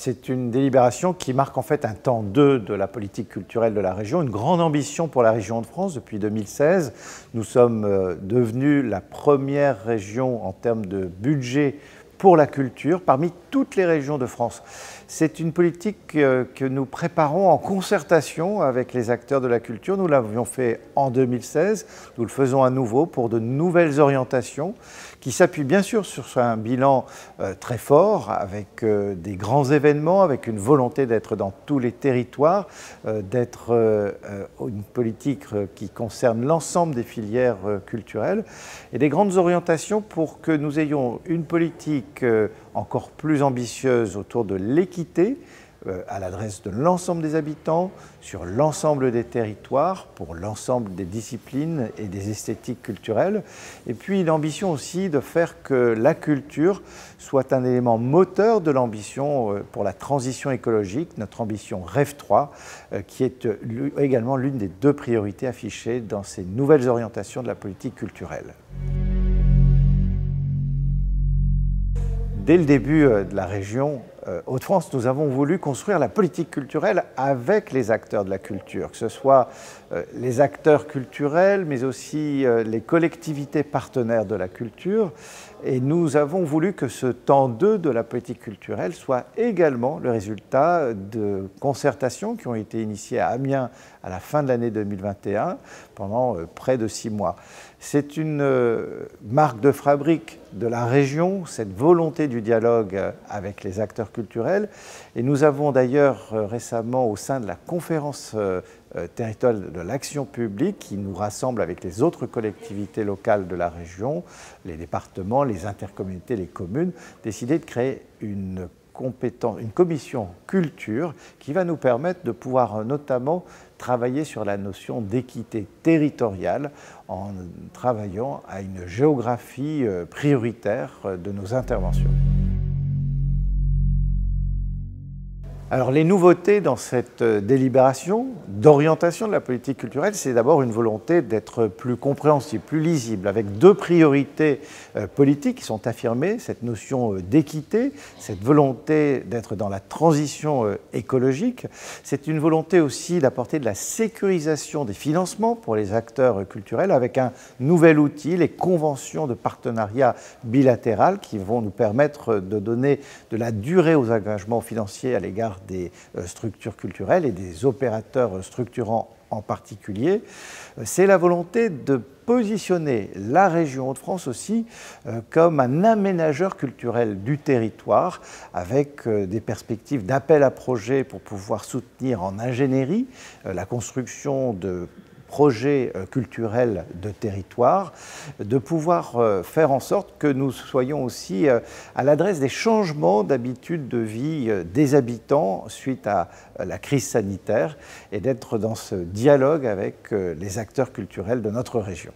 C'est une délibération qui marque en fait un temps 2 de la politique culturelle de la région, une grande ambition pour la région de France depuis 2016. Nous sommes devenus la première région en termes de budget pour la culture parmi toutes les régions de France. C'est une politique que nous préparons en concertation avec les acteurs de la culture. Nous l'avions fait en 2016, nous le faisons à nouveau pour de nouvelles orientations qui s'appuient bien sûr sur un bilan très fort, avec des grands événements, avec une volonté d'être dans tous les territoires, d'être une politique qui concerne l'ensemble des filières culturelles, et des grandes orientations pour que nous ayons une politique encore plus ambitieuse autour de l'équité, à l'adresse de l'ensemble des habitants, sur l'ensemble des territoires, pour l'ensemble des disciplines et des esthétiques culturelles. Et puis l'ambition aussi de faire que la culture soit un élément moteur de l'ambition pour la transition écologique, notre ambition REV 3, qui est également l'une des 2 priorités affichées dans ces nouvelles orientations de la politique culturelle. Dès le début de la région Hauts-de-France, nous avons voulu construire la politique culturelle avec les acteurs de la culture, que ce soit les acteurs culturels, mais aussi les collectivités partenaires de la culture. Et nous avons voulu que ce temps 2 de la politique culturelle soit également le résultat de concertations qui ont été initiées à Amiens à la fin de l'année 2021 pendant près de 6 mois. C'est une marque de fabrique de la région, cette volonté du dialogue avec les acteurs culturels. Et nous avons d'ailleurs récemment, au sein de la conférence territoriale de l'action publique, qui nous rassemble avec les autres collectivités locales de la région, les départements, les intercommunautés, les communes, décidé de créer une commission culture qui va nous permettre de pouvoir notamment travailler sur la notion d'équité territoriale en travaillant à une géographie prioritaire de nos interventions. Alors les nouveautés dans cette délibération d'orientation de la politique culturelle, c'est d'abord une volonté d'être plus compréhensible, plus lisible, avec 2 priorités politiques qui sont affirmées, cette notion d'équité, cette volonté d'être dans la transition écologique. C'est une volonté aussi d'apporter de la sécurisation des financements pour les acteurs culturels avec un nouvel outil, les conventions de partenariat bilatéral qui vont nous permettre de donner de la durée aux engagements financiers à l'égard des structures culturelles et des opérateurs structurants en particulier. C'est la volonté de positionner la région Hauts-de-France aussi comme un aménageur culturel du territoire avec des perspectives d'appel à projets pour pouvoir soutenir en ingénierie la construction de projets culturels de territoire, de pouvoir faire en sorte que nous soyons aussi à l'adresse des changements d'habitude de vie des habitants suite à la crise sanitaire et d'être dans ce dialogue avec les acteurs culturels de notre région.